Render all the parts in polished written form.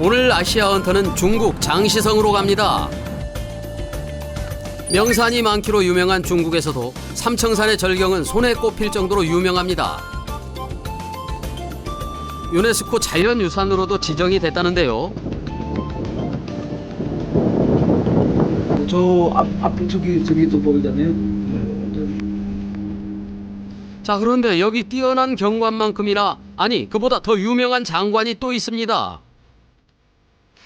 오늘 아시아 헌터는 중국 장시성으로 갑니다. 명산이 많기로 유명한 중국에서도 삼청산의 절경은 손에 꼽힐 정도로 유명합니다. 유네스코 자연유산으로도 지정이 됐다는데요. 저 앞에 저기도 보이잖아요. 자, 그런데 여기 뛰어난 경관만큼이나, 아니 그보다 더 유명한 장관이 또 있습니다.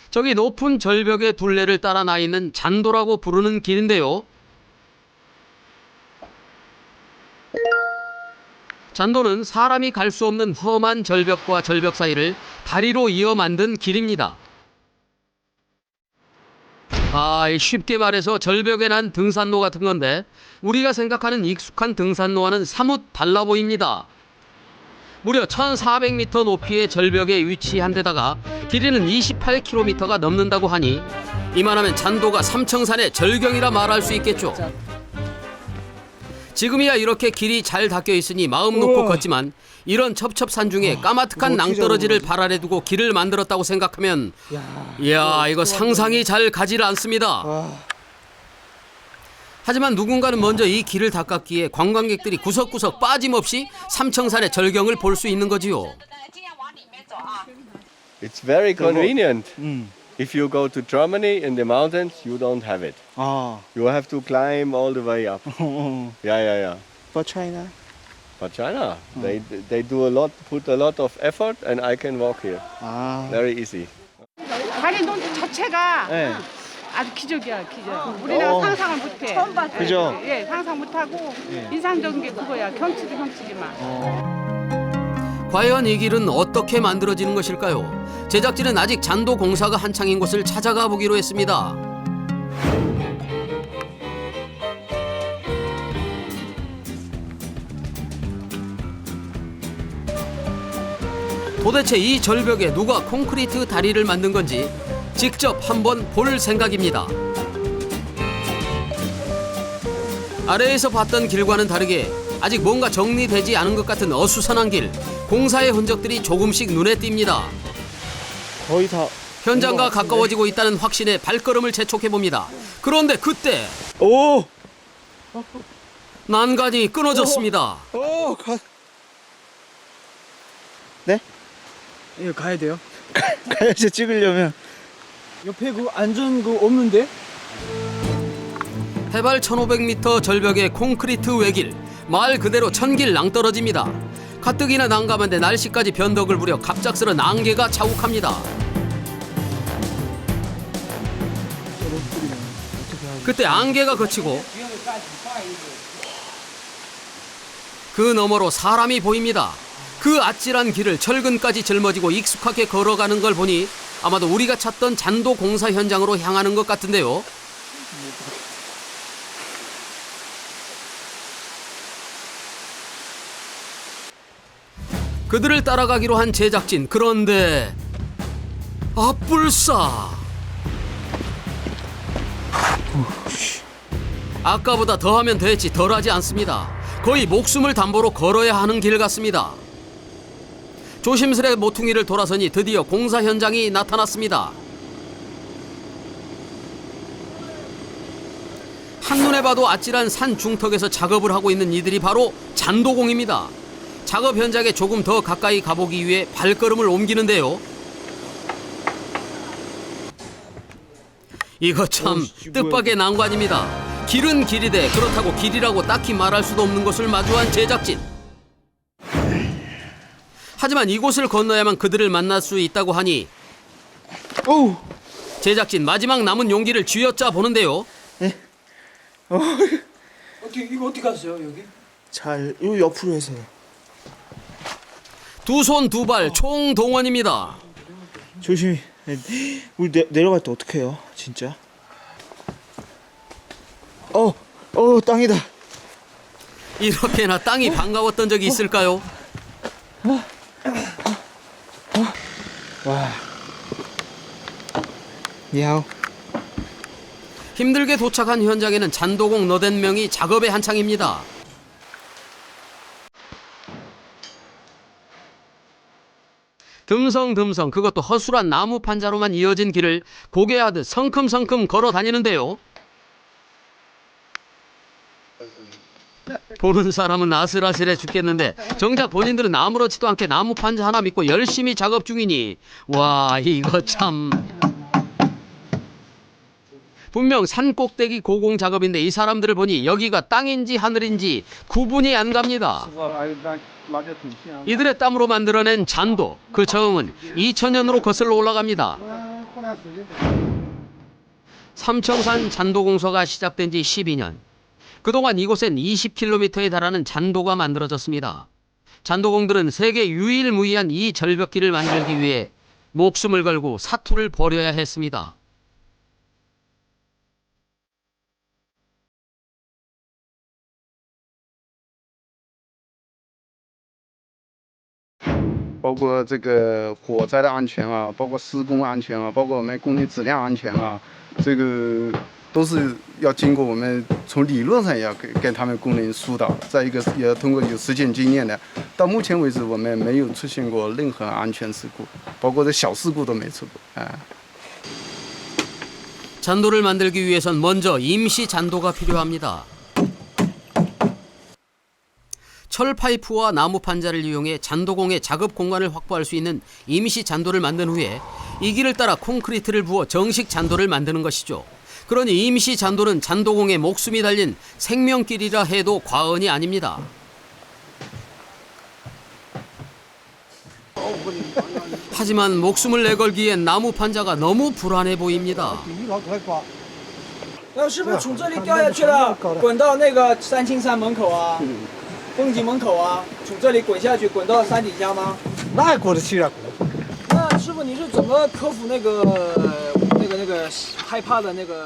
저기 높은 절벽의 둘레를 따라 나 있는 잔도라고 부르는 길인데요. 잔도는 사람이 갈 수 없는 험한 절벽과 절벽 사이를 다리로 이어 만든 길입니다. 쉽게 말해서 절벽에 난 등산로 같은 건데, 우리가 생각하는 익숙한 등산로와는 사뭇 달라 보입니다. 무려 1400m 높이의 절벽에 위치한 데다가 길이는 28km가 넘는다고 하니 이만하면 잔도가 삼청산의 절경이라 말할 수 있겠죠. 지금이야 이렇게 길이 잘 닦여 있으니 마음 놓고 걷지만, 이런 첩첩산 중에 까마득한 낭떠러지를 발 아래 두고 길을 만들었다고 생각하면 이야, 이거 상상이 잘 가지를 않습니다. 하지만 누군가는 먼저 이 길을 닦았기에 관광객들이 구석구석 빠짐없이 삼청산의 절경을 볼 수 있는 거지요. It's very convenient. If you go to Germany in the mountains, you don't have it. 아, You have to climb all the way up. Yeah. But China. But China, they do a lot, put a lot of effort, and I can walk here. 아, Very easy. 다리 논 자체가 네, 아주 기적이야, 기적. 우리나라 상상을 못해. 처음 봤어요. 그죠? 예, 상상 못하고 인상적인 게 그거야. 경치도 경치지만. 과연 이 길은 어떻게 만들어지는 것일까요? 제작진은 아직 잔도 공사가 한창인 곳을 찾아가 보기로 했습니다. 도대체 이 절벽에 누가 콘크리트 다리를 만든 건지 직접 한번 볼 생각입니다. 아래에서 봤던 길과는 다르게 아직 뭔가 정리되지 않은 것 같은 어수선한 길, 공사의 흔적들이 조금씩 눈에 띕니다. 거의 다. 현장과 가까워지고 있다는 확신에 발걸음을 재촉해 봅니다. 그런데 그때 오, 난간이 끊어졌습니다. 네? 이거 가야 돼요? 가야지 찍으려면. 옆에 그 안전 그 없는데? 해발 1500m 절벽의 콘크리트 외길, 말 그대로 천길 낭떠러집니다. 가뜩이나 난감한데 날씨까지 변덕을 부려 갑작스런 안개가 자욱합니다. 그때 안개가 그치고 그 너머로 사람이 보입니다. 그 아찔한 길을 철근까지 짊어지고 익숙하게 걸어가는 걸 보니 아마도 우리가 찾던 잔도 공사 현장으로 향하는 것 같은데요. 그들을 따라가기로 한 제작진, 그런데 뿔싸! 아까보다 더하면 됐지 덜하지 않습니다. 거의 목숨을 담보로 걸어야 하는 길 같습니다. 조심스레 모퉁이를 돌아서니 드디어 공사 현장이 나타났습니다. 한눈에 봐도 아찔한 산 중턱에서 작업을 하고 있는 이들이 바로 잔도공입니다. 작업 현장에 조금 더 가까이 가보기 위해 발걸음을 옮기는데요. 이거 참 뜻밖의 난관입니다. 길은 길이되 그렇다고 길이라고 딱히 말할 수도 없는 곳을 마주한 제작진. 하지만 이곳을 건너야만 그들을 만날 수 있다고 하니 제작진 마지막 남은 용기를 쥐어짜 보는데요. 이거 어떻게 갔어요 여기? 잘, 요 옆으로 해서요. 두 손 두 발 총동원입니다. 조심히. 우리 내려갈 때 어떻게 해요? 진짜. 땅이다. 이렇게나 땅이 반가웠던 적이 있을까요? 와. 야오. 힘들게 도착한 현장에는 잔도공 너댓 명이 작업에 한창입니다. 듬성듬성 그것도 허술한 나무 판자로만 이어진 길을 고개하듯 성큼성큼 걸어 다니는데요. 보는 사람은 아슬아슬해 죽겠는데 정작 본인들은 아무렇지도 않게 나무 판자 하나 믿고 열심히 작업 중이니 와 이거 참... 분명 산 꼭대기 고공 작업인데 이 사람들을 보니 여기가 땅인지 하늘인지 구분이 안 갑니다. 이들의 땀으로 만들어낸 잔도, 그 저음은 2000년으로 거슬러 올라갑니다. 삼청산 잔도공사가 시작된 지 12년. 그동안 이곳엔 20km에 달하는 잔도가 만들어졌습니다. 잔도공들은 세계 유일무이한 이 절벽길을 만들기 위해 목숨을 걸고 사투를 벌여야 했습니다.包括这个火灾的安全啊，包括施工安全啊，包括我们工艺质量安全啊，这个都是要经过我们从理论上也要给他们工人疏导。再一个也要通过有实践经验的，到目前为止我们没有出现过任何安全事故，包括这小事故都没出过啊。 잔도를 만들기 위해선 먼저 임시 잔도가 필요합니다. 철 파이프와 나무 판자를 이용해 잔도공의 작업 공간을 확보할 수 있는 임시 잔도를 만든 후에 이 길을 따라 콘크리트를 부어 정식 잔도를 만드는 것이죠. 그러니 임시 잔도는 잔도공의 목숨이 달린 생명길이라 해도 과언이 아닙니다. 하지만 목숨을 내걸기엔 나무 판자가 너무 불안해 보입니다. 那是不是从这里掉下去了，滚到那个三清山门口啊，风景门口啊，从这里滚下去，滚到山底下吗？那过得去啊。那师傅，你是怎么克服那个害怕的那个？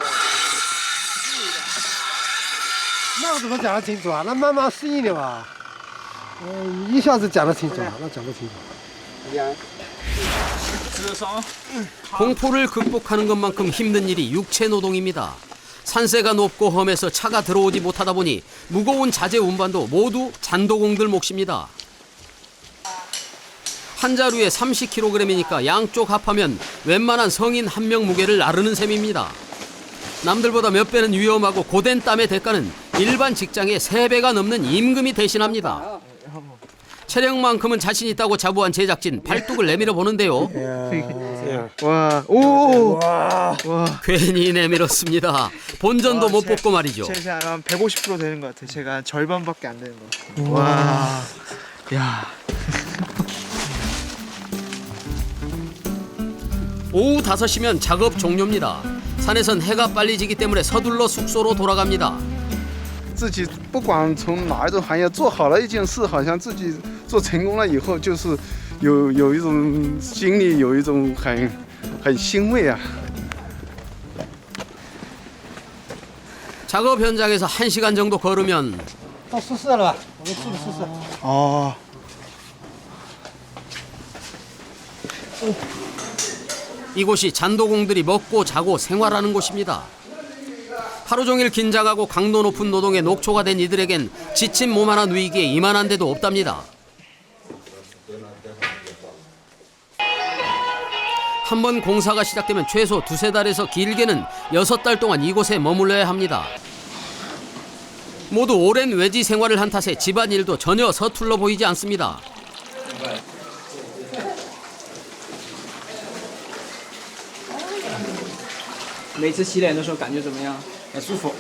那我怎么讲得清楚啊？那慢慢适应的吧。一下子讲得清楚啊，那讲得清楚。 공포를 극복하는 것만큼 힘든 일이 육체 노동입니다. 산세가 높고 험해서 차가 들어오지 못하다 보니 무거운 자재 운반도 모두 잔도공들 몫입니다. 한 자루에 30kg이니까 양쪽 합하면 웬만한 성인 한 명 무게를 나르는 셈입니다. 남들보다 몇 배는 위험하고 고된 땀의 대가는 일반 직장의 3배가 넘는 임금이 대신합니다. 체력만큼은 자신 있다고 자부한 제작진 발뚝을 내밀어 보는데요. 와, 오, 괜히 내밀었습니다. 본전도 못 뽑고 말이죠. 제가 한 150% 되는 것 같아요. 제가 한 절반밖에 안 되는 것 같아요. 와, 야. 오후 5시면 작업 종료입니다. 산에선 해가 빨리 지기 때문에 서둘러 숙소로 돌아갑니다. 自己不管从哪一种行业做好了一件事，好像自己做成功了以后，就是有一种心里有一种很欣慰啊。 작업 현장에서 1시간 정도 걸으면 到宿舍了吧？我们住的宿舍。 아, 이곳이 잔도공들이 먹고 자고 생활하는 곳입니다. 하루 종일 긴장하고 강도 높은 노동에 녹초가 된 이들에겐 지친 몸 하나 누이기에 이만한 데도 없답니다. 한번 공사가 시작되면 최소 2~3달에서 길게는 6달 동안 이곳에 머물러야 합니다. 모두 오랜 외지 생활을 한 탓에 집안일도 전혀 서툴러 보이지 않습니다. 每次洗脸的时候感觉怎么样？很舒服。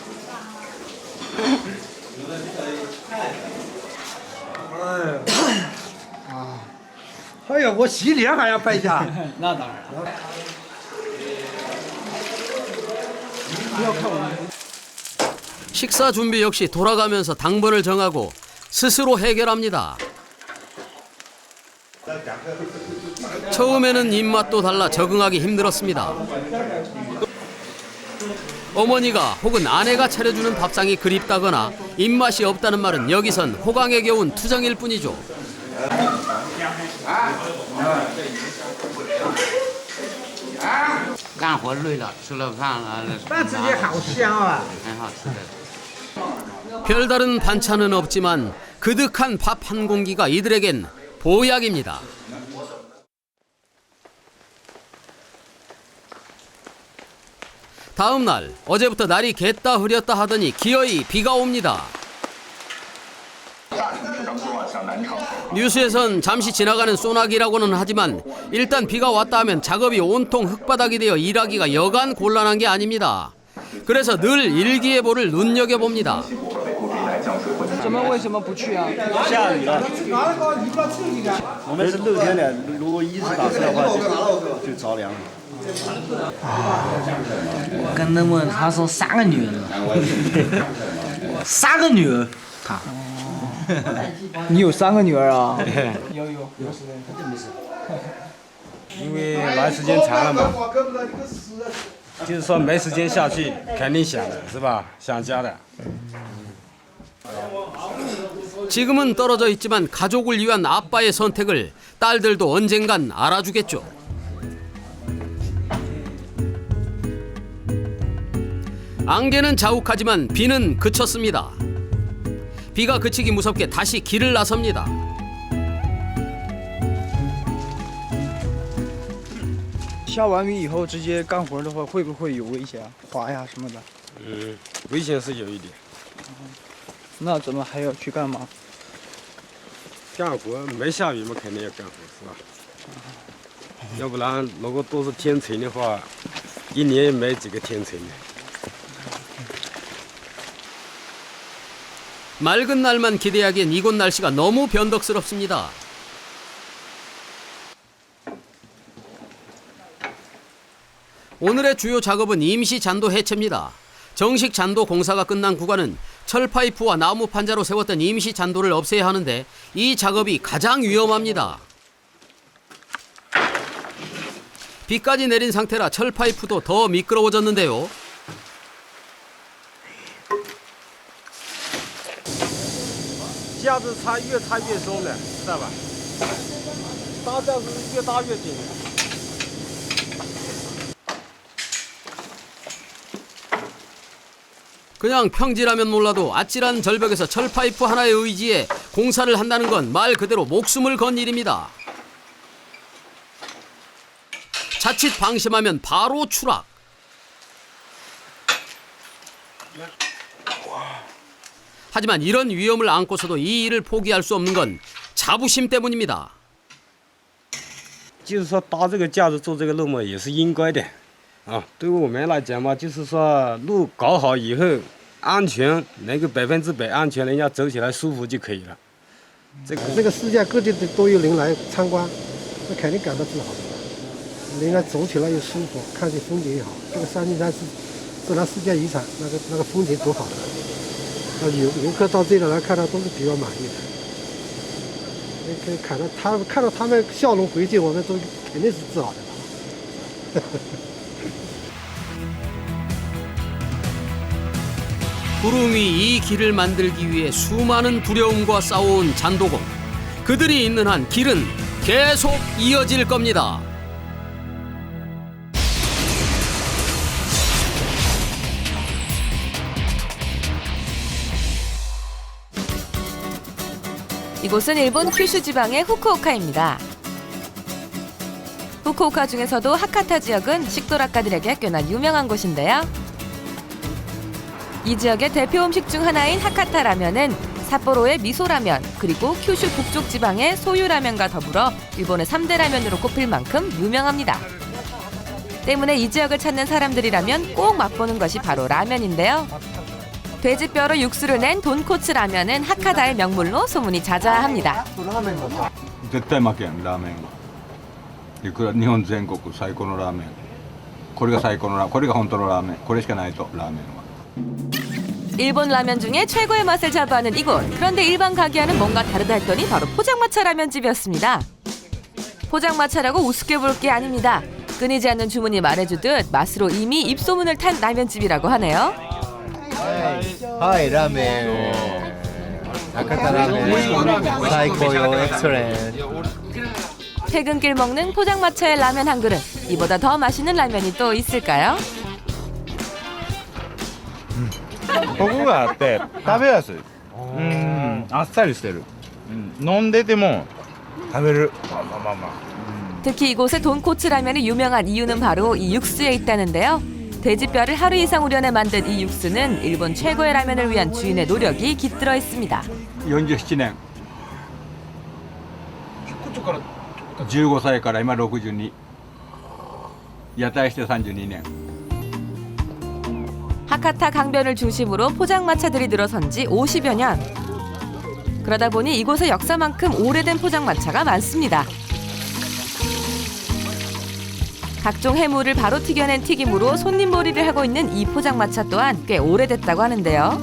哎呀，我洗脸还要拜下。那当然了。 식사 준비 역시 돌아가면서 당번을 정하고 스스로 해결합니다. 처음에는 입맛도 달라 적응하기 힘들었습니다. 어머니가 혹은 아내가 차려주는 밥상이 그립다거나 입맛이 없다는 말은 여기선 호강에 겨운 투정일 뿐이죠. 干活累了，吃了饭了，但自己好香啊！很好吃的。 별다른 반찬은 없지만 그득한 밥 한 공기가 이들에겐 보약입니다. 다음 날 어제부터 날이 갰다 흐렸다 하더니 기어이 비가 옵니다. 뉴스에선 잠시 지나가는 소나기라고는 하지만 일단 비가 왔다 하면 작업이 온통 흙바닥이 되어 일하기가 여간 곤란한 게 아닙니다. 그래서 늘 일기예보를 눈여겨봅니다. 怎么为什么不去啊？下雨了，我们是露天的，如果一直打湿的话就着凉了。跟他们他说3个女儿，3个女儿，他。你有3个女儿啊？有。因为来时间长了嘛，就是说没时间下去，肯定想的是吧？想家的。 지금은 떨어져 있지만 가족을 위한 아빠의 선택을 딸들도 언젠간 알아주겠죠. 안개는 자욱하지만 비는 그쳤습니다. 비가 그치기 무섭게 다시 길을 나섭니다.下完雨以后直接干活的话，会不会有危险啊？滑呀什么的？危险是有一点。那怎么还要去干嘛？干活没下雨嘛，肯定要干活是吧？要不然如果都是天晴的话，一年也没几个天晴的。 맑은 날만 기대하기엔 이곳 날씨가 너무 변덕스럽습니다. 오늘의 주요 작업은 임시 잔도 해체입니다. 정식 잔도 공사가 끝난 구간은 철파이프와 나무 판자로 세웠던 임시 잔도를 없애야 하는데 이 작업이 가장 위험합니다. 비까지 내린 상태라 철파이프도 더 미끄러워졌는데요.架子插越松的，知道吧？搭架子越搭越紧。 그냥 평지라면 몰라도 아찔한 절벽에서 철파이프 하나의 의지에 공사를 한다는 건 말 그대로 목숨을 건 일입니다. 자칫 방심하면 바로 추락. 하지만 이런 위험을 안고서도 이 일을 포기할 수 없는 건 자부심 때문입니다. 就是说搭这个架子做这个路嘛，也是应该的，啊，对于我们来讲嘛，就是说路搞好以后，安全能够100%安全，人家走起来舒服就可以了。这个世界各地的都有人来参观，那肯定感到自豪。人家走起来又舒服，看起风景也好。这个山景山是自然世界遗产，那个风景多好的。游客到这里来看到都是比较满意的。可以看到他们笑容回去，我们都肯定是自豪的。 구름 위 이 길을 만들기 위해 수많은 두려움과 싸워온 잔도공. 그들이 있는 한 길은 계속 이어질 겁니다. 이곳은 일본 큐슈 지방의 후쿠오카입니다. 후쿠오카 중에서도 하카타 지역은 식도락가들에게 꽤나 유명한 곳인데요. 이 지역의 대표 음식 중 하나인 하카타 라면은 삿포로의 미소라면 그리고 큐슈 북쪽 지방의 소유라면과 더불어 일본의 3대 라면으로 꼽힐 만큼 유명합니다. 때문에 이 지역을 찾는 사람들이라면 꼭 맛보는 것이 바로 라면인데요. 돼지뼈로 육수를 낸 돈코츠 라면은 하카다의 명물로 소문이 자자합니다. 絶対負けんラーメンはいくら日本全国最高のラーメンこれが最高のラーメンこれが本当のラーメンこれしかないとラーメンは 일본 라면 중에 최고의 맛을 자부하는 이곳. 그런데 일반 가게와는 뭔가 다르다 했더니 바로 포장마차 라면집이었습니다. 포장마차라고 우습게 볼 게 아닙니다. 끊이지 않는 주문이 말해주듯 맛으로 이미 입소문을 탄 라면집이라고 하네요. 하이 라멘 아카타 라멘 사이코요 엑스렌 퇴근길 먹는 포장마차의 라면 한 그릇. 이보다 더 맛있는 라면이 또 있을까요? コクがあって食べやすいあっさりしてる飲んでても食べるまあ 특히 이곳의 돈코츠 라면이 유명한 이유는 바로 이 육수에 있다는데요. 돼지뼈를 하루 이상 우려내 만든 이 육수는 일본 최고의 라면을 위한 주인의 노력이 깃들어 있습니다. 47年15歳から今62屋台して32年 하카타 강변을 중심으로 포장마차들이 늘어선 지 50여 년. 그러다 보니 이곳의 역사만큼 오래된 포장마차가 많습니다. 각종 해물을 바로 튀겨낸 튀김으로 손님몰이를 하고 있는 이 포장마차 또한 꽤 오래됐다고 하는데요.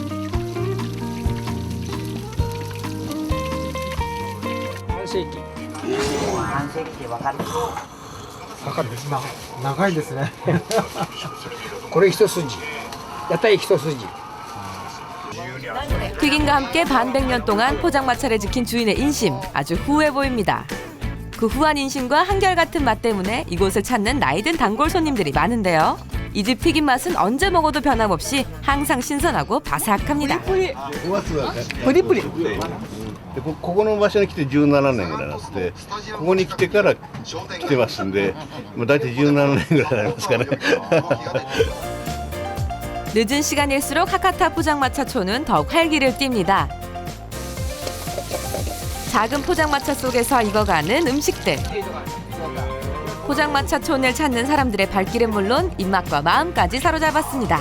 長いですね。これ一筋。屋台一筋。 튀김과 함께 반백년 동안 포장마차를 지킨 주인의 인심 아주 후해 보입니다. 그 후한 인심과 한결같은 맛 때문에 이곳을 찾는 나이든 단골 손님들이 많은데요. 이 집 튀김 맛은 언제 먹어도 변함없이 항상 신선하고 바삭합니다. プリプリ。でここの場所に来て17年ぐらいなんですね。ここに来てから来てますんで、もう大体17年ぐらいになりますかね。 늦은 시간일수록 하카타 포장마차촌은 더욱 활기를 띱니다. 작은 포장마차 속에서 익어가는 음식들. 포장마차촌을 찾는 사람들의 발길은 물론 입맛과 마음까지 사로잡았습니다.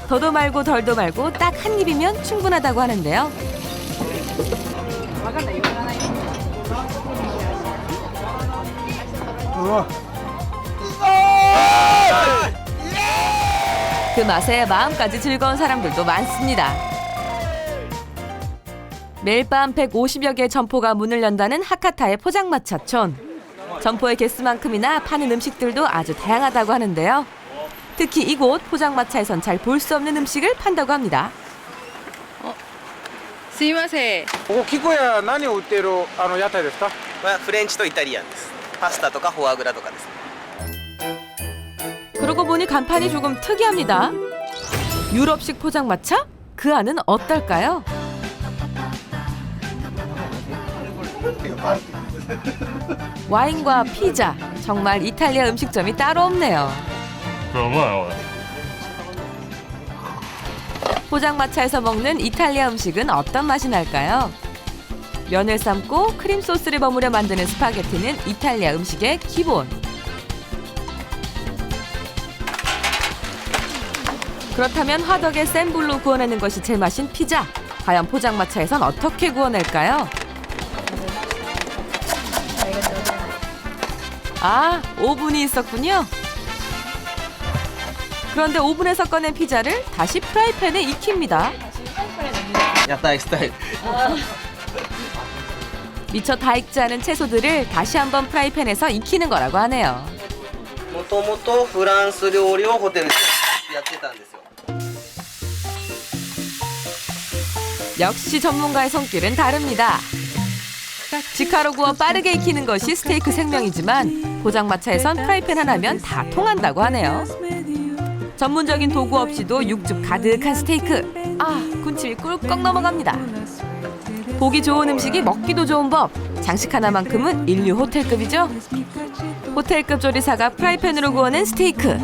더도 말고 덜도 말고 딱 한 입이면 충분하다고 하는데요. 그 맛에 마음까지 즐거운 사람들도 많습니다. 매일 밤 150여 개의 점포가 문을 연다는 하카타의 포장마차촌. 점포의 개수만큼이나 파는 음식들도 아주 다양하다고 하는데요. 특히 이곳 포장마차에선 잘 볼 수 없는 음식을 판다고 합니다. すいません。ここ菊屋何を売っている屋台ですか？フレンチとイタリアンです。パスタとかフォアグラとかです。 그러고 보니 간판이 조금 특이합니다. 유럽식 포장마차? 그 안은 어떨까요? 와인과 피자, 정말 이탈리아 음식점이 따로 없네요. 포장마차에서 먹는 이탈리아 음식은 어떤 맛이 날까요? 면을 삶고 크림 소스를 버무려 만드는 스파게티는 이탈리아 음식의 기본. 그렇다면 화덕에 센 불로 구워내는 것이 제맛인 피자. 과연 포장마차에선 어떻게 구워낼까요? 아, 오븐이 있었군요. 그런데 오븐에서 꺼낸 피자를 다시 프라이팬에 익힙니다. 屋台スタイル。 미처 다 익지 않은 채소들을 다시 한번 프라이팬에서 익히는 거라고 하네요. もともとフランス料理をホテルでやってたんですよ。 역시 전문가의 손길은 다릅니다. 직화로 구워 빠르게 익히는 것이 스테이크 생명이지만 포장마차에선 프라이팬 하나면 다 통한다고 하네요. 전문적인 도구 없이도 육즙 가득한 스테이크. 아, 군침이 꿀꺽 넘어갑니다. 보기 좋은 음식이 먹기도 좋은 법. 장식 하나만큼은 인류 호텔급이죠. 호텔급 조리사가 프라이팬으로 구워낸 스테이크.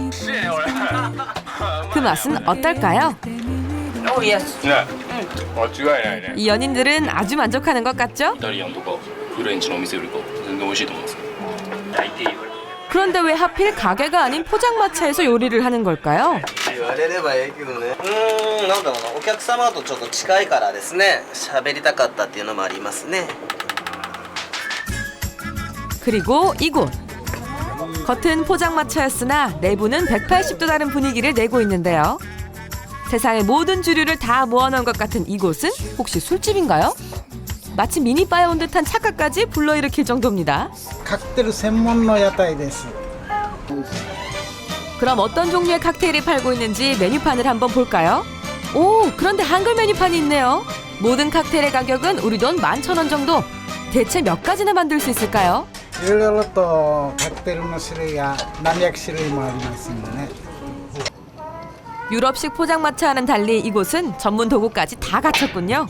그 맛은 어떨까요? 이 연인들은 아주 만족하는 것 같죠? 그런데 왜 하필 가게가 아닌 포장마차에서 요리를 하는 걸까요? 言われればいいけどね。なんだろうな、お客様とちょっと近いからですね、喋りたかったっていうのもありますね。 그리고 이곳. 겉은 포장마차였으나 내부는 180도 다른 분위기를 내고 있는데요. 세상의 모든 주류를 다 모아놓은 것 같은 이곳은 혹시 술집인가요? 마치 미니바에 온 듯한 착각까지 불러일으킬 정도입니다. カクテル専門の屋台です。 그럼 어떤 종류의 칵테일이 팔고 있는지 메뉴판을 한번 볼까요? 오, 그런데 한글 메뉴판이 있네요. 모든 칵테일의 가격은 우리 돈 11,000원 정도. 대체 몇 가지나 만들 수 있을까요? いろいろとカクテルの種類が何百種類もありますんでね。 유럽식 포장마차와는 달리 이곳은 전문 도구까지 다 갖췄군요.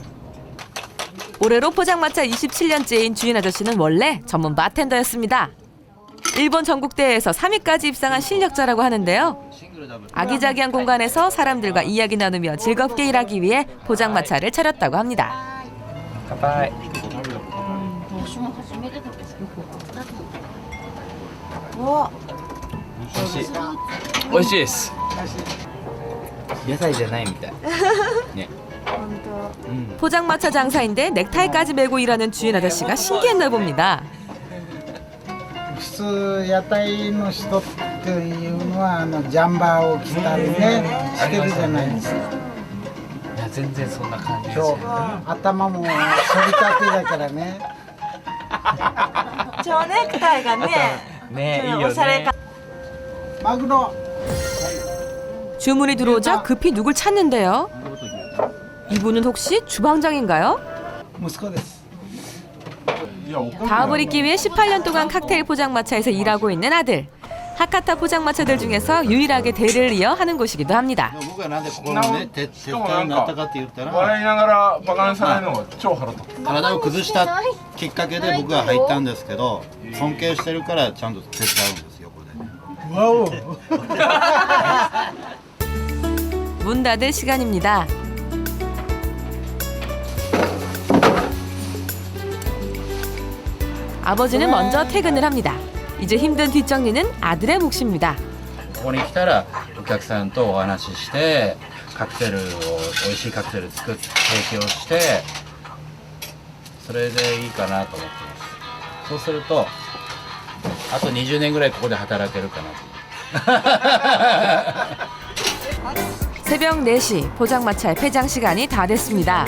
올해로 포장마차 27년째인 주인 아저씨는 원래 전문 바텐더였습니다. 일본 전국대회에서 3위까지 입상한 실력자라고 하는데요. 아기자기한 공간에서 사람들과 이야기 나누며 즐겁게 일하기 위해 포장마차를 차렸다고 합니다. 오이시です. 野菜じゃないみたい. 네. 포장마차 장사인데 넥타이까지 메고 일하는 주인 아저씨가 신기했나 봅니다. 普通屋台の人っていうのはジャンバーを着たりねしてるじゃないですか。いや全然そんな感じですそうよ。頭も反りたてだからね。蝶ネクタイがね、ねいいよおしゃれねか。。マグロ 주문이 들어오자 급히 누굴 찾는데요. 이분은 혹시 주방장인가요? 息子です。 가업을 잇기 위해 18년 동안 칵테일 포장마차에서 일하고 있는 아들. 하카타 포장마차들 중에서 유일하게 대를 이어 하는 곳이기도 합니다. 僕がなんでここのね手伝いになったかって言ったら笑いながらバカにされるのが超腹立つ。体を崩したきっかけで僕が入ったんですけど尊敬してるからちゃんと手伝うんですよこれ。わお。 문 닫을 시간입니다. 아버지는 먼저 퇴근을 합니다. 이제 힘든 뒷정리는 아들의 몫입니다. ここに来たらお客さんとお話ししてカクテルを美味しいカクテル作って提供してそれでいいかなと思ってます。そうするとあと20年ぐらいここで働けるかなと。 새벽 4시 포장마차의 폐장 시간이 다 됐습니다.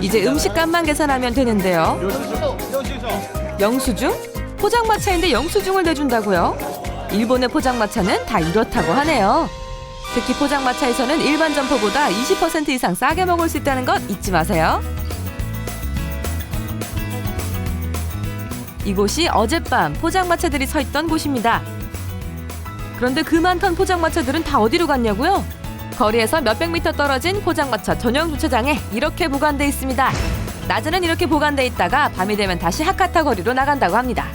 이제 음식값만 계산하면 되는데요. 영수증? 포장마차인데 영수증을 내준다고요? 일본의 포장마차는 다 이렇다고 하네요. 특히 포장마차에서는 일반 점포보다 20% 이상 싸게 먹을 수 있다는 것 잊지 마세요. 이곳이 어젯밤 포장마차들이 서 있던 곳입니다. 그런데 그 많던 포장마차들은 다 어디로 갔냐고요? 거리에서 몇백 미터 떨어진 포장마차 전용 주차장에 이렇게 보관돼 있습니다. 낮에는 이렇게 보관돼 있다가 밤이 되면 다시 하카타 거리로 나간다고 합니다.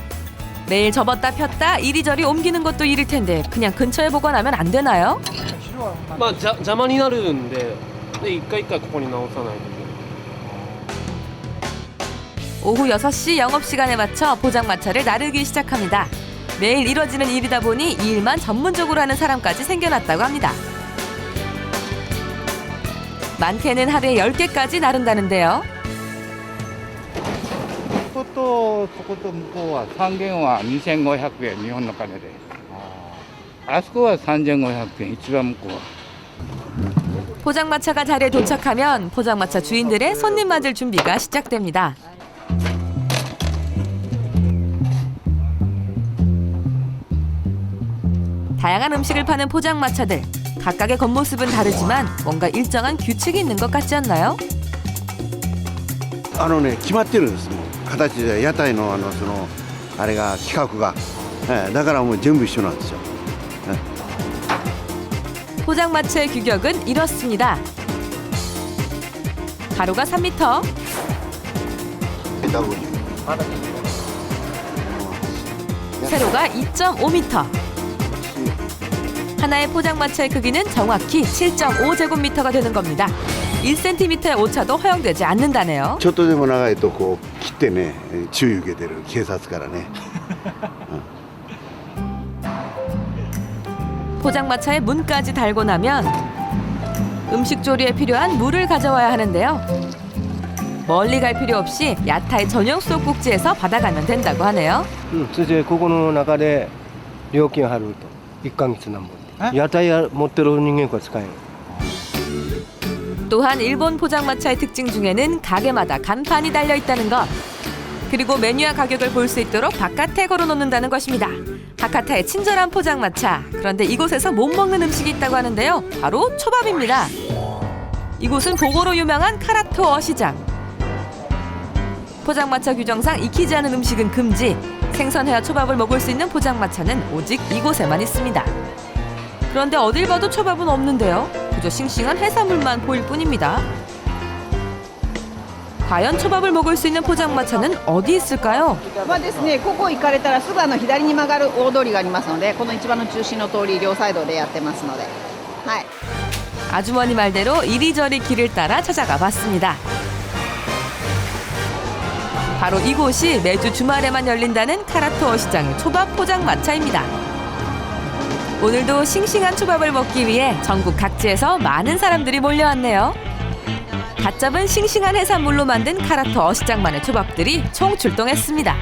매일 접었다 폈다 이리저리 옮기는 것도 일일 텐데 그냥 근처에 보관하면 안 되나요? まあ邪魔になるんで一回一回ここに直さないと。 오후 6시 영업시간에 맞춰 포장마차를 나르기 시작합니다. 매일 이뤄지는 일이다 보니 이 일만 전문적으로 하는 사람까지 생겨났다고 합니다. 많게는 하루에 10개까지 나른다는데요. こことそこと向こうは3軒は2500円日本の金であそこは3500円一番向こうは 포장마차가 자리에 도착하면 포장마차 주인들의 손님 맞을 준비가 시작됩니다. 다양한 음식을 파는 포장마차들. 각각의 겉모습은 다르지만 뭔가 일정한 규칙이 있는 것 같지 않나요? 決まってるんですもう形で屋台のそのあれが規格が、だからもう全部一緒なんですよ。 포장마차의 규격은 이렇습니다. 가로가 3m, 세로가 2.5m. 하나의 포장마차의 크기는 정확히 7.5제곱미터가 되는 겁니다. 1cm의 오차도 허용되지 않는다네요. ちょっとでも長いとこう切ってね注意受けてる警察からね。 포장마차에 문까지 달고 나면 음식 조리에 필요한 물을 가져와야 하는데요. 멀리 갈 필요 없이 야타의 전용 수도꼭지에서 받아가면 된다고 하네요. それでここの中で料金払うと1ヶ月なんぼ。屋台持ってる人間が使える。 또한 일본 포장마차의 특징 중에는 가게마다 간판이 달려 있다는 것. 그리고 메뉴와 가격을 볼 수 있도록 바깥에 걸어놓는다는 것입니다. 하카타의 친절한 포장마차. 그런데 이곳에서 못 먹는 음식이 있다고 하는데요. 바로 초밥입니다. 이곳은 보고로 유명한 카라토어 시장. 포장마차 규정상 익히지 않은 음식은 금지. 생선회와 초밥을 먹을 수 있는 포장마차는 오직 이곳에만 있습니다. 그런데 어딜 봐도 초밥은 없는데요. 그저 싱싱한 해산물만 보일 뿐입니다. 과연 초밥을 먹을 수 있는 포장마차는 어디 있을까요? はですね、ここ行かれたらすぐ左に曲がる大通りがありますので、この一番の中心の通り両サイドでやってますので、はい。 아주머니 말대로 이리저리 길을 따라 찾아가 봤습니다. 바로 이곳이 매주 주말에만 열린다는 카라토 어시장의 초밥 포장마차입니다. 오늘도 싱싱한 초밥을 먹기 위해 전국 각지에서 많은 사람들이 몰려왔네요. 갓 잡은 싱싱한 해산물로 만든 카라토 어시장만의 초밥들이 총 출동했습니다.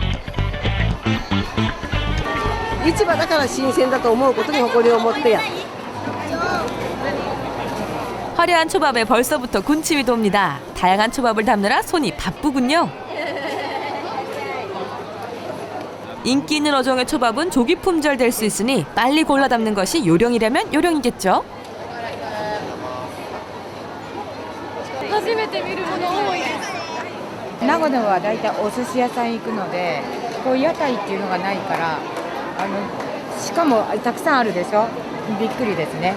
市場だから新鮮だと思うことに誇りを持ってや。 화려한 초밥에 벌써부터 군침이 돕니다. 다양한 초밥을 담느라 손이 바쁘군요. 인기 있는 어종의 초밥은 조기 품절될 수 있으니 빨리 골라 담는 것이 요령이라면 요령이겠죠. 初めて見るもの多いです。長野はだいたいお寿司屋さん行くので、こう屋台っていうのがないから、しかもたくさんあるでしょ。びっくりですね。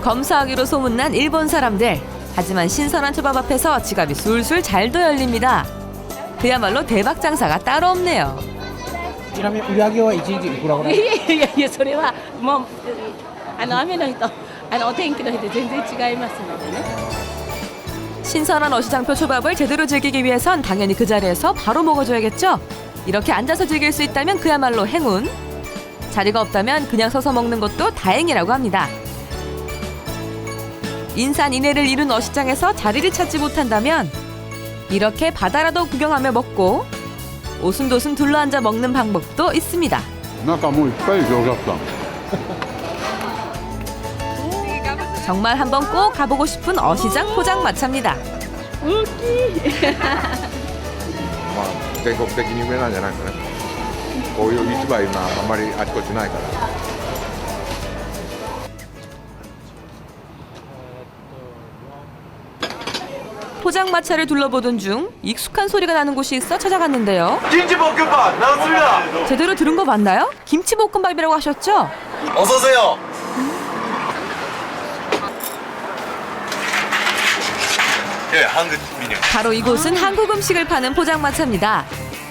검사하기로 소문난 일본 사람들. 하지만 신선한 초밥 앞에서 지갑이 술술 잘도 열립니다. 그야말로 대박 장사가 따로 없네요. ちなみに売り上げは1日いくらぐらい？いやそれはもう雨の日とお天気の日で全然違いますのでね。 신선한 어시장표 초밥을 제대로 즐기기 위해선 당연히 그 자리에서 바로 먹어줘야겠죠. 이렇게 앉아서 즐길 수 있다면 그야말로 행운. 자리가 없다면 그냥 서서 먹는 것도 다행이라고 합니다. 인산인해를 이룬 어시장에서 자리를 찾지 못한다면 이렇게 바다라도 구경하며 먹고 오순도순 둘러앉아 먹는 방법도 있습니다. 정말 한번 꼭 가보고 싶은 어시장 포장마차입니다. 全国的に有名なんじゃないかな。こういう市場今あんまりあちこちないから。 포장마차를 둘러보던 중 익숙한 소리가 나는 곳이 있어 찾아갔는데요. 김치볶음밥 나왔습니다. 제대로 들은 거 맞나요? 김치볶음밥이라고 하셨죠? 어서 오세요. 예, 한국 메뉴. 바로 이곳은 한국 음식을 파는 포장마차입니다.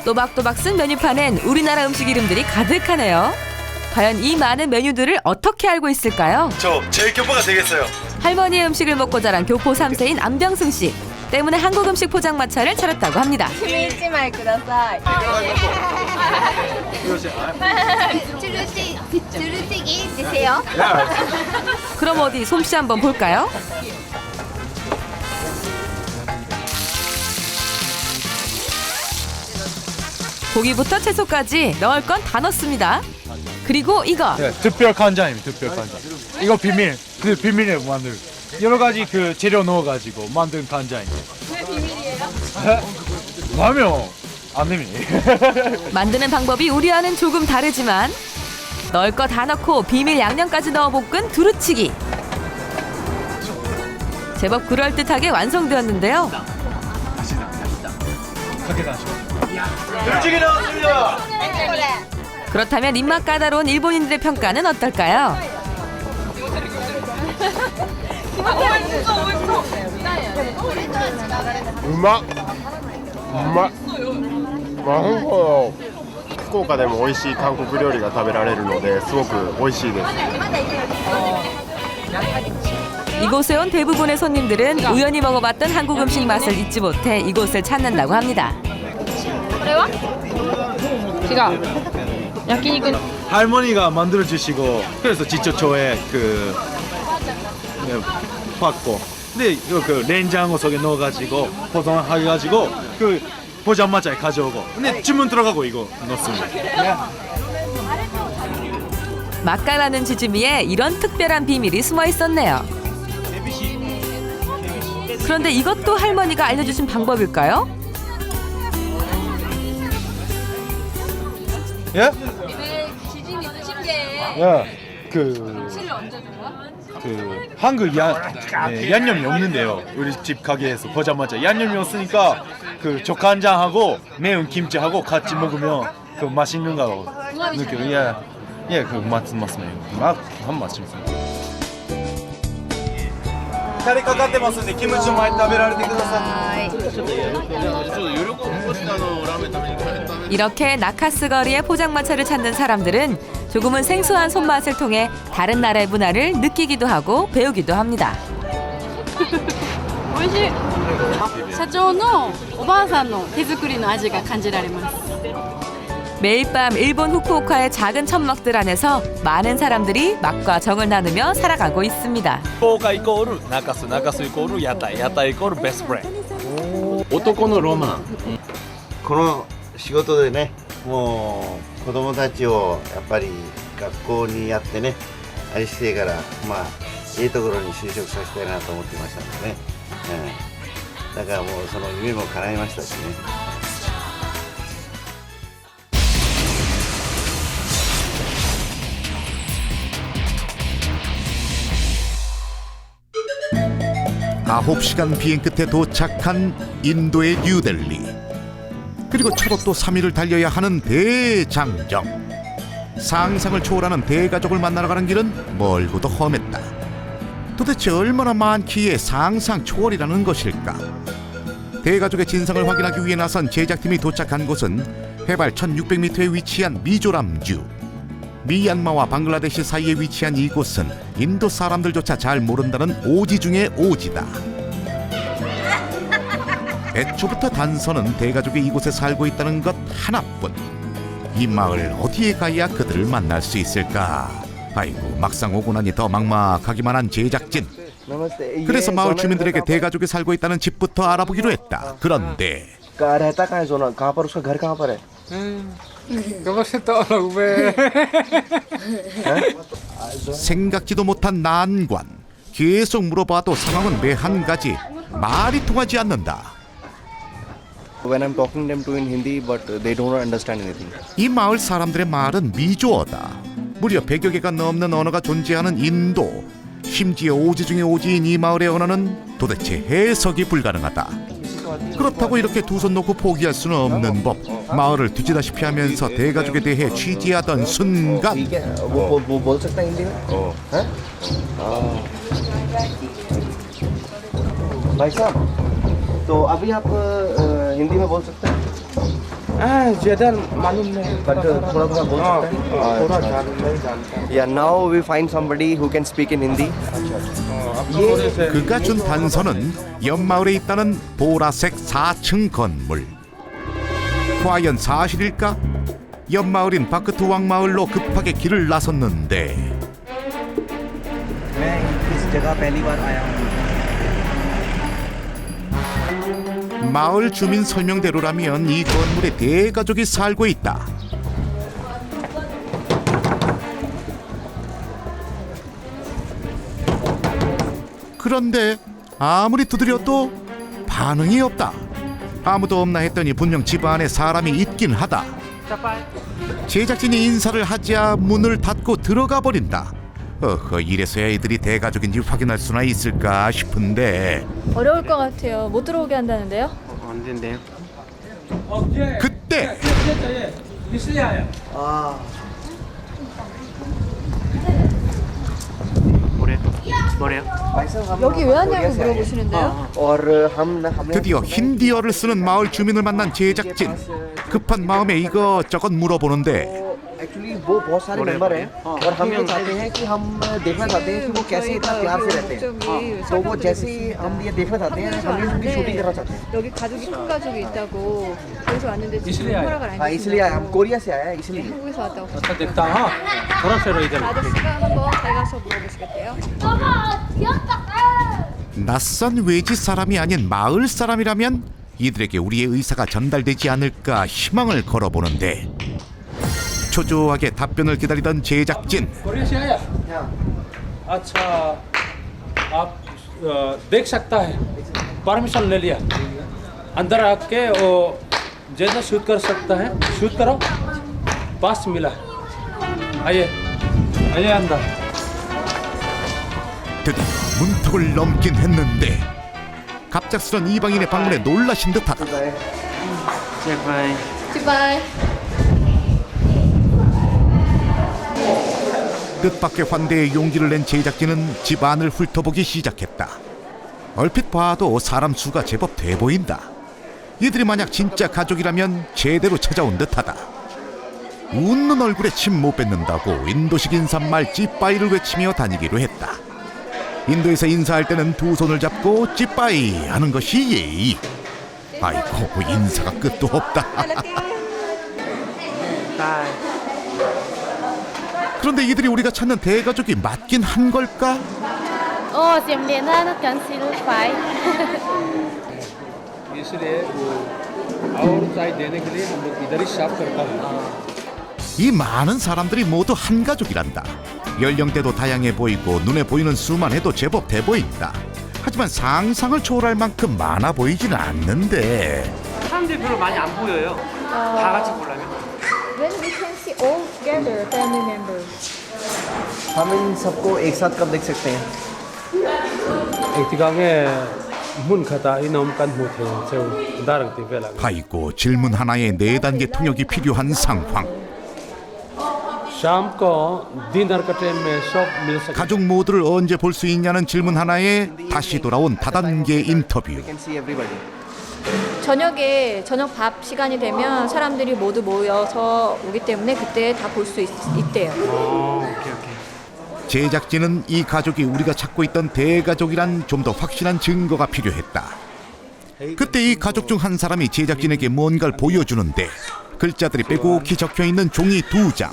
또박또박 쓴 메뉴판엔 우리나라 음식 이름들이 가득하네요. 과연 이 많은 메뉴들을 어떻게 알고 있을까요? 저 제일 교포가 되겠어요. 할머니의 음식을 먹고 자란 교포 3세인 안병승 씨. 때문에 한국 음식 포장마차를 차렸다고 합니다. 1枚ください。 주르찌기 드세요. 그럼 어디 솜씨 한번 볼까요? 고기부터 채소까지 넣을 건 다 넣습니다. 그리고 이거 특별 간장입니다. 특별 간장. 이거 비밀에 만들. 여러 가지 그 재료 넣어가지고 만든 간장이에요. 왜 비밀이에요? 하면 안 됩니다. 만드는 방법이 우리와는 조금 다르지만 넣을 거 다 넣고 비밀 양념까지 넣어 볶은 두루치기. 제법 그럴듯하게 완성되었는데요. 두루치기 나왔습니다. 그렇다면 입맛 까다로운 일본인들의 평가는 어떨까요? 맛있어요. 福岡でも美味しい韓国料理が食べられるのですごく美味しいです。 이곳에 온 대부분의 손님들은 우연히 먹어봤던 한국 음식 맛을 잊지 못해 이곳을 찾는다고 합니다. 할머니가 만들어 주시고 그래서 직접 저의 그 받고 근데 그 냉장고 속에 넣어가지고 포장해가지고 그 포장마차에 가져오고 근데 주문 들어가고 이거 넣습니다. 맛깔나는 지짐이에 이런 특별한 비밀이 숨어 있었네요. 그런데 이것도 할머니가 알려주신 방법일까요? 예? 지짐이 드신 게 예. 그 한국 양념이 없는데요. 우리 집 가게에서 보자마자 양념이 없으니까 그 적간장하고 매운 김치하고 같이 먹으면 그 맛있는 거 느껴요. 예, 그 맞습니다. 한 맛있습니다. タレかかってますんでキムチも入って食べられてください。 이렇게 나카스 거리의 포장마차를 찾는 사람들은 조금은 생소한 손맛을 통해 다른 나라의 문화를 느끼기도 하고 배우기도 합니다. 美味しい。社長のおばあさんの手作りの味が感じられます。 매일 밤 일본 후쿠오카의 작은 천막들 안에서 많은 사람들이 맛과 정을 나누며 살아가고 있습니다. 福岡イコール中洲、中洲イコール屋台、屋台イコールベストフレンド。男のロマン。この仕事でね、もう子供たちをやっぱり学校にやってね、あれしてからまあいいところに就職させたいなと思ってましたんでね。だからもうその夢も叶いましたしね。 9시간 비행 끝에 도착한 인도의 뉴델리. 그리고 차로 또 3일을 달려야 하는 대장정. 상상을 초월하는 대가족을 만나러 가는 길은 멀고도 험했다. 도대체 얼마나 많기에 상상 초월이라는 것일까? 대가족의 진상을 확인하기 위해 나선 제작팀이 도착한 곳은 해발 1600m에 위치한 미조람주. 미얀마와 방글라데시 사이에 위치한 이곳은 인도 사람들조차 잘 모른다는 오지 중의 오지다. 애초부터 단서는 대가족이 이곳에 살고 있다는 것 하나뿐. 이 마을 어디에 가야 그들을 만날 수 있을까? 아이고, 막상 오고 나니 더 막막하기만 한 제작진. 그래서 마을 주민들에게 대가족이 살고 있다는 집부터 알아보기로 했다. 그런데 생각지도 못한 난관. 계속 물어봐도 상황은 매 한 가지. 말이 통하지 않는다. When I'm talking them to in Hindi, but they don't understand anything. 이 마을 사람들의 말은 미조어다. 무려 100여 개가 넘는 언어가 존재하는 인도. 심지어 오지 중에 오지인 이 마을의 언어는 도대체 해석이 불가능하다. 그렇다고 이렇게 두 손 놓고 포기할 수는 없는 법. 마을을 뒤지다시피 하면서 대가족에 대해 취재하던 순간 भाई साहब, तो अभी आप हिंदी में बोल सकते हैं? ज़्यादा मालूम नहीं, but थोड़ा थोड़ा बोल सकते हैं. थोड़ा नहीं जानता. Yeah, now we find somebody who can speak in Hindi. 그가 준 단서는 옆마을에 있다는 보라색 4층 건물. 과연 사실일까? 옆마을인 바크투왕 마을로 급하게 길을 나섰는데 मैं इस जगह पहली बार आया हूँ. 마을 주민 설명대로라면 이 건물에 대가족이 살고 있다. 그런데 아무리 두드려도 반응이 없다. 아무도 없나 했더니 분명 집 안에 사람이 있긴 하다. 제작진이 인사를 하자 문을 닫고 들어가 버린다. 어허, 이래서야 이들이 대가족인지 확인할 수나 있을까 싶은데 어려울 것 같아요. 못 들어오게 한다는데요? 안 된대요. 그때 여기 왜 왔냐고 물어보시는데요? 드디어 힌디어를 쓰는 마을 주민을 만난 제작진. 급한 마음에 이것저것 물어보는데 एक्चुअली वो बहुत सारे मेंबर हैं और हम ये चाहते हैं कि हम देखना चाहते हैं कि वो कैसे इतना प्यार से रहते हैं. तो वो जैसे ही हम ये देखना चाहते हैं, हम इनकी शूटिंग करना चाहते हैं. 여기 가족이 큰 가족이 있다고 그래서 왔는데 지금 허락을 안 हाँ, इसलिए आया. हम कोरिया से आया है इसलिए. 한국에서 왔다고. थोड़ा 아저씨가 한번 잘 가서 물어보시겠대요? 낯선 외지 사람이 아닌 마을 사람이라면 이들에게 우리의 의사가 전달되지 않을까 희망을 걸어보는데 초조하게 답변을 기다리던 제작진. कोरिया से आया. अच्छा, आप देख सकता है. परमिशन ले लिया. अंदर आके वो जैसा शूट कर सकता है. शूट करो. पास मिला. आइए, आइए अंदर. 드디어 문턱을 넘긴 했는데 갑작스런 이방인의 방문에 놀라신 듯하다. 제발. 뜻밖의 환대에 용기를 낸 제작진은 집 안을 훑어보기 시작했다. 얼핏 봐도 사람 수가 제법 돼 보인다. 이들이 만약 진짜 가족이라면 제대로 찾아온 듯하다. 웃는 얼굴에 침 못 뱉는다고 인도식 인사말 찌빠이를 외치며 다니기로 했다. 인도에서 인사할 때는 두 손을 잡고 찌빠이 하는 것이 예의. 아이고, 인사가 끝도 없다. 그런데 이들이 우리가 찾는 대가족이 맞긴 한 걸까? Xiêm Điện nó cần xin phải. इसलिए वो और चाय देने के लिए हम लोग इधर ही शॉप करता है। 이 많은 사람들이 모두 한 가족이란다. 연령대도 다양해 보이고 눈에 보이는 수만 해도 제법 돼 보인다. 하지만 상상을 초월할 만큼 많아 보이지는 않는데. 사람들이 별로 많이 안 보여요. 다 같이 보려면. When we can see all together family members. हम इन सबको एक साथ कब देख सकते हैं? एक दिखागे 문 खाता 이놈 간 못해. 저 다른 데 별로. 아이고, 질문 하나에 4단계 통역이 필요한 상황. शाम को डिनर का टाइम में सब मिल सकते 가족 모두를 언제 볼 수 있냐는 질문 하나에 다시 돌아온 다단계 인터뷰. 저녁에 저녁 밥 시간이 되면 사람들이 모두 모여서 오기 때문에 그때 다 볼 수 있대요. 제작진은 이 가족이 우리가 찾고 있던 대가족이란 좀 더 확실한 증거가 필요했다. 그때 이 가족 중 한 사람이 제작진에게 뭔가를 보여주는데 글자들이 빼곡히 적혀있는 종이 2장.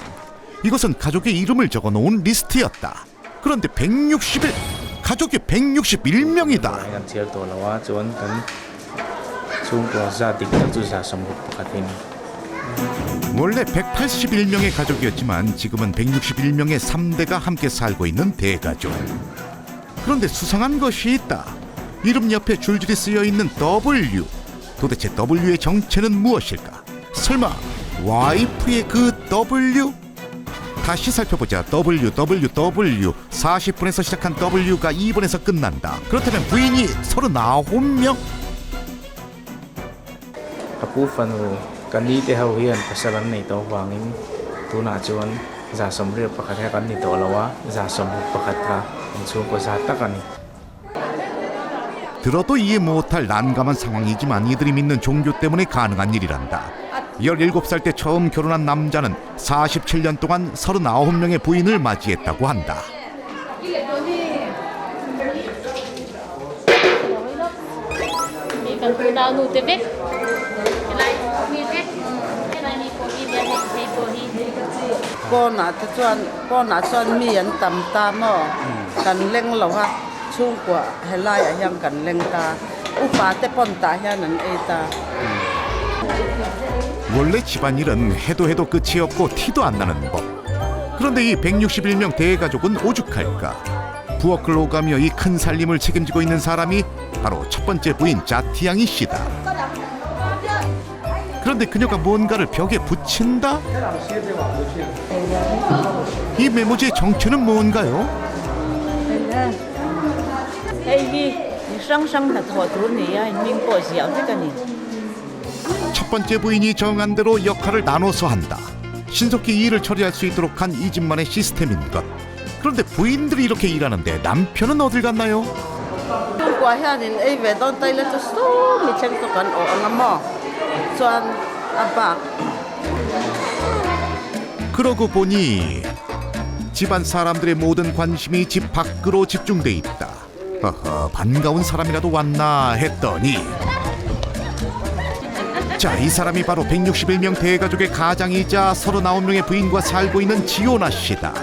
이것은 가족의 이름을 적어놓은 리스트였다. 그런데 161, 가족이 161명이다. 원래 181명의 가족이었지만 지금은 161명의 3대가 함께 살고 있는 대가족. 그런데 수상한 것이 있다. 이름 옆에 줄줄이 쓰여있는 W. 도대체 W의 정체는 무엇일까? 설마 와이프의 그 W? 다시 살펴보자. WWW 40분에서 시작한 W가 2분에서 끝난다. 그렇다면 부인이 39명?กันนี้ที่เขาเรียนภาษาในตัววางนี้ตัวน่าจวนจะสมเรียบประคัตกันนี่ตัวละวะจะสมบุประคัตกันช่วงก็จะตักกันนี่ 들어도 이해 못할 난감한 상황이지만 이들이 믿는 종교 때문에 가능한 일이란다. 17살 때 처음 결혼한 남자는 47년 동안 39명의 부인을 맞이했다고 한다. 원래 집안일은 해도 끝이 없고 티도 안 나는 법. 그런데 이 161명 대가족은 오죽할까. 부엌을 오가며 이 큰 살림을 책임지고 있는 사람이 바로 첫 번째 부인 자티양이 씨다. 그런데 그녀가 뭔가를 벽에 붙인다? 이 메모지의 정체는 뭔가요? 첫 번째 부인이 정한 대로 역할을 나눠서 한다. 신속히 이 일을 처리할 수 있도록 한 이 집만의 시스템인 것. 그런데 부인들이 이렇게 일하는데 남편은 어딜 갔나요? 그러고 보니 집안 사람들의 모든 관심이 집 밖으로 집중돼 있다. 허허, 반가운 사람이라도 왔나 했더니 자, 이 사람이 바로 161명 대가족의 가장이자 39명의 부인과 살고 있는 지오나 씨다.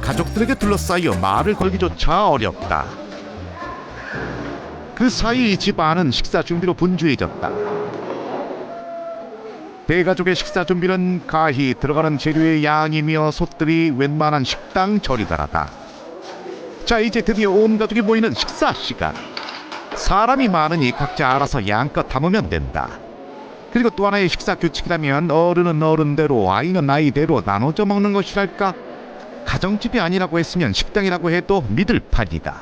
가족들에게 둘러싸여 말을 걸기조차 어렵다. 그 사이 집안은 식사 준비로 분주해졌다. 대가족의 식사 준비는 가히 들어가는 재료의 양이며 솥들이 웬만한 식당 저리다라다. 자, 이제 드디어 온 가족이 모이는 식사 시간. 사람이 많으니 각자 알아서 양껏 담으면 된다. 그리고 또 하나의 식사 규칙이라면 어른은 어른대로 아이는 아이대로 나눠져 먹는 것이랄까. 가정집이 아니라고 했으면 식당이라고 해도 믿을 판이다.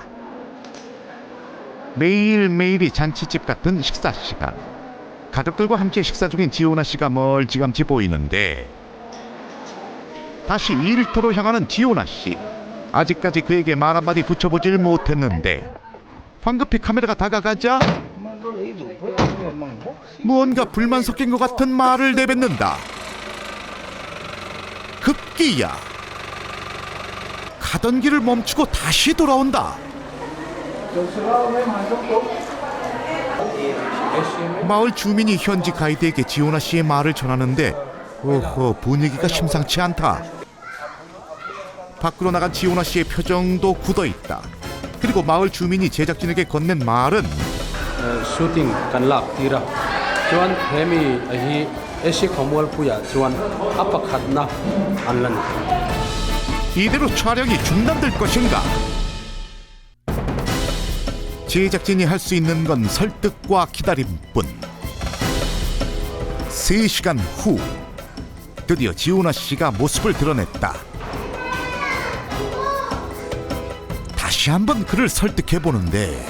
매일매일이 잔치집 같은 식사 시간. 가족들과 함께 식사 중인 지오나 씨가 멀찌감치 보이는데 다시 일터로 향하는 지오나 씨. 아직까지 그에게 말 한마디 붙여보질 못했는데 황급히 카메라가 다가가자 무언가 불만 섞인 것 같은 말을 내뱉는다. 급기야 가던 길을 멈추고 다시 돌아온다. 마을 주민이 현지 가이드에게 지오나 씨의 말을 전하는데 분위기가 심상치 않다. 밖으로 나간 지오나 씨의 표정도 굳어있다. 그리고 마을 주민이 제작진에게 건넨 말은 슈팅 간락 디라 주안 헤미 아히 에시 코몰 부야 주안 아파카드나 안란 이대로 촬영이 중단될 것인가? 제작진이 할 수 있는 건 설득과 기다림뿐. 3시간 후 드디어 지오나 씨가 모습을 드러냈다. 다시 한번 그를 설득해 보는데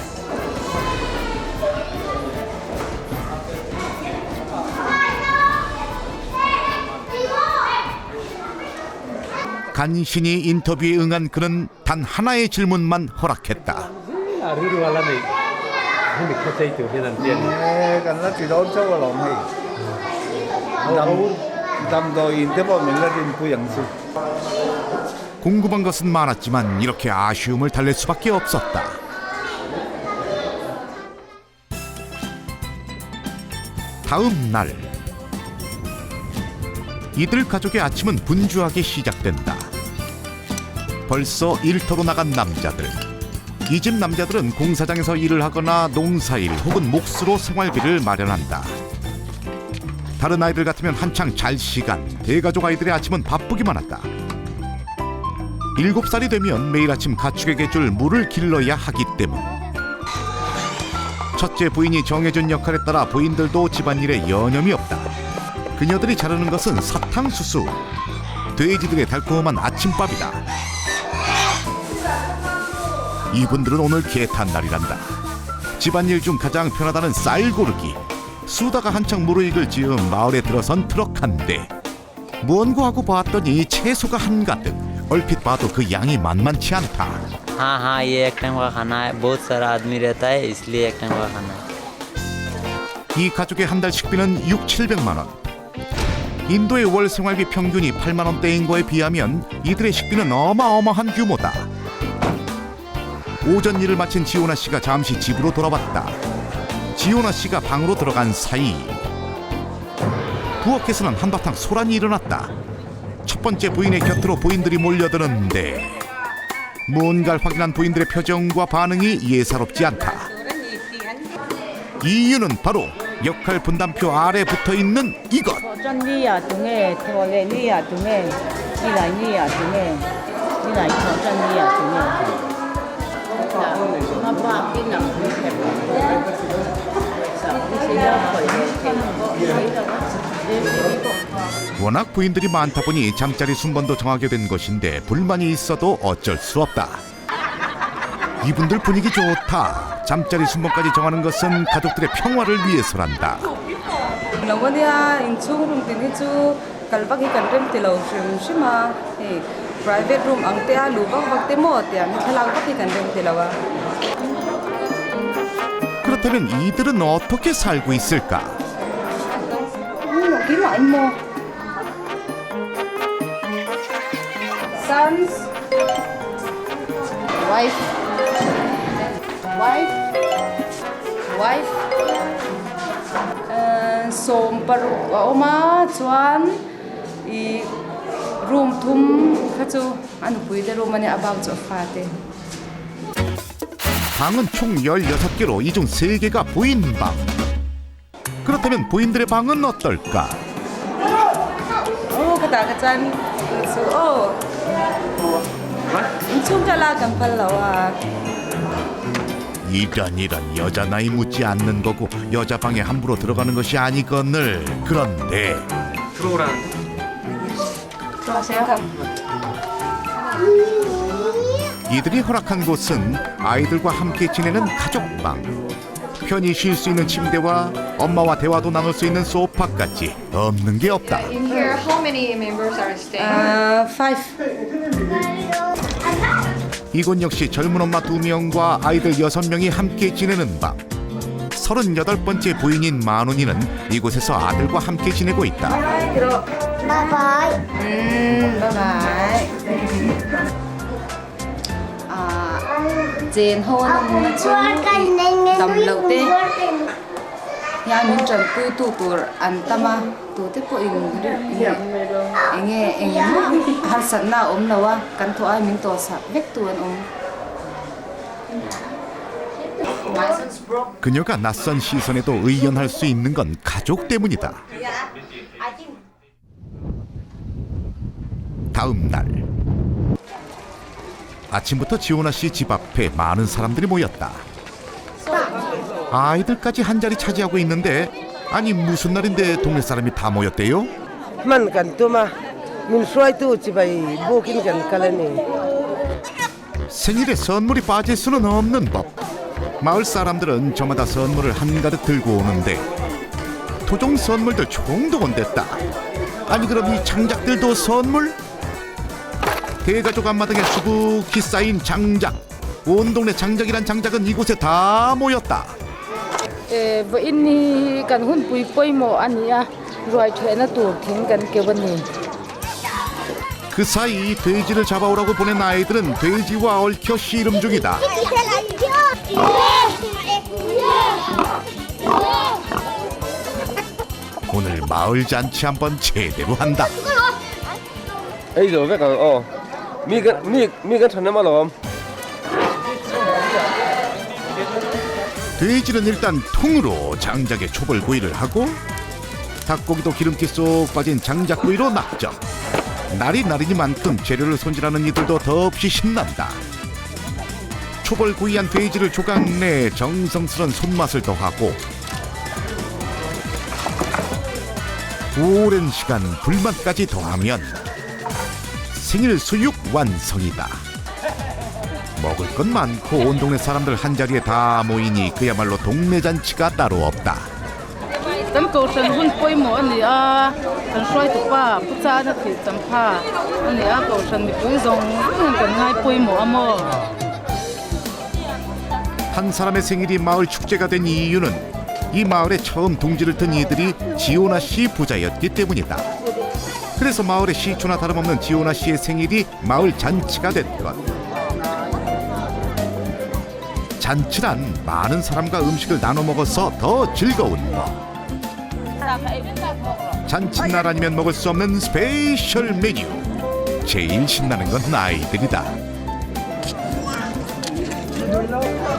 간신히 인터뷰에 응한 그는 단 하나의 질문만 허락했다. 궁금한 것은 많았지만 이렇게 아쉬움을 달랠 수밖에 없었다. 다음 날 이들 가족의 아침은 분주하게 시작된다. 벌써 일터로 나간 남자들. 이 집 남자들은 공사장에서 일을 하거나 농사일 혹은 몫으로 생활비를 마련한다. 다른 아이들 같으면 한창 잘 시간, 대가족 아이들의 아침은 바쁘기만 하다. 7살이 되면 매일 아침 가축에게 줄 물을 길러야 하기 때문. 첫째 부인이 정해준 역할에 따라 부인들도 집안일에 여념이 없다. 그녀들이 자르는 것은 사탕수수, 돼지들의 달콤한 아침밥이다. 이분들은 오늘 개탄 날이란다. 집안일 중 가장 편하다는 쌀 고르기. 수다가 한창 무르익을 지은 마을에 들어선 트럭 한 대. 뭔고 하고 봤더니 채소가 한가득. 얼핏 봐도 그 양이 만만치 않다. हाँ ये एक टाइम का खाना है बहुत सारा आदमी रहता है इसलिए एक टाइम का खाना है 이 가족의 한 달 식비는 600~700만 원. 인도의 월 생활비 평균이 8만 원대인 거에 비하면 이들의 식비는 어마어마한 규모다. 오전 일을 마친 지오나 씨가 잠시 집으로 돌아왔다. 지오나 씨가 방으로 들어간 사이 부엌에서는 한바탕 소란이 일어났다. 첫 번째 부인의 곁으로 부인들이 몰려드는데 뭔가를 확인한 부인들의 표정과 반응이 예사롭지 않다. 이유는 바로 역할 분담표 아래 붙어있는 이것. 워낙 부인들이 많다 보니 잠자리 순번도 정하게 된 것인데 불만이 있어도 어쩔 수 없다. 이분들 분위기 좋다. 잠자리 순번까지 정하는 것은 가족들의 평화를 위해서란다. 그렇다면 이들은 어떻게 살고 있을까? Sons, wife, som per oma chuan I room thum khachu anu puide room ani about of fate. 방은 총 16개로 이 중 3개가 부인 방. 그렇다면 부인들의 방은 어떨까? Katakan so chung kampalawa. 이런 여자 나이 묻지 않는 거고 여자 방에 함부로 들어가는 것이 아니거늘. 그런데 들어오라는 이들이 허락한 곳은 아이들과 함께 지내는 가족방. 편히 쉴 수 있는 침대와 엄마와 대화도 나눌 수 있는 소파까지 없는 게 없다. In here, how many members are staying? 5. 이곳 역시 젊은 엄마 2명과 아이들 6명이 함께 지내는 방. 38번째 부인인 만훈이는 이곳에서 아들과 함께 지내고 있다. 바이바이. Trên hôn nó chú tầm lâu tê nhà mình trồng cứ tu tu ăn tama tu tiếp của anh han sẵn na ôm nào á căn thu ai mình to sạch vét tu anh ôm. 그녀가 낯선 시선에도 의연할 수 있는 건 가족 때문이다. 다음 날 아침부터 지호나 씨 집 앞에 많은 사람들이 모였다. 아이들까지 한 자리 차지하고 있는데 아니 무슨 날인데 동네 사람이 다 모였대요? 생일에 선물이 빠질 수는 없는 법. 마을 사람들은 저마다 선물을 한가득 들고 오는데 토종 선물들 총동원됐다. 아니 그럼 이 장작들도 선물? 대가족 앞마당에 수북히 쌓인 장작. 온 동네 장작이란 장작은 이곳에 다 모였다. 그 사이 돼지를 잡아오라고 보낸 아이들은 돼지와 얽혀 씨름 중이다. 오늘 마을 잔치 한번 제대로 한다. 돼지는 일단 통으로 장작에 초벌구이를 하고 닭고기도 기름기 쏙 빠진 장작구이로 낙점. 날이 날이니만큼 재료를 손질하는 이들도 더없이 신난다. 초벌구이한 돼지를 조각 내 정성스런 손맛을 더하고 오랜 시간 불맛까지 더하면 생일 수육 완성이다. 먹을 것 많고 온 동네 사람들 한자리에 다 모이니 그야말로 동네 잔치가 따로 없다. 한 사람의 생일이 마을 축제가 된 이유는 이 마을에 처음 둥지를 튼 이들이 지호나 씨 부자였기 때문이다. 그래서 마을의 시초나 다름없는 지호나 씨의 생일이 마을 잔치가 됐건. 잔치란 많은 사람과 음식을 나눠 먹어서 더 즐거운 법. 잔칫날 아니면 먹을 수 없는 스페셜 메뉴. 제일 신나는 건 아이들이다.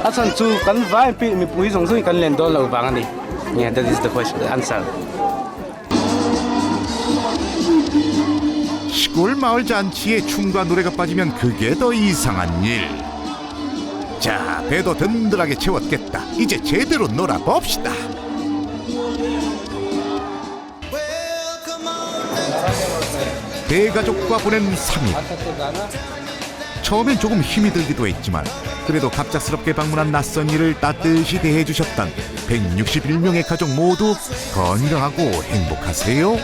Asan kan vai pi mi pui song sui kan len do lo bang ani. Yeah, that is the question, the answer. 시골 마을 잔치에 춤과 노래가 빠지면 그게 더 이상한 일. 자, 배도 든든하게 채웠겠다. 이제 제대로 놀아봅시다. 대가족과 보낸 3일. 처음엔 조금 힘이 들기도 했지만 그래도 갑작스럽게 방문한 낯선 이를 따뜻이 대해주셨던 161명의 가족 모두 건강하고 행복하세요.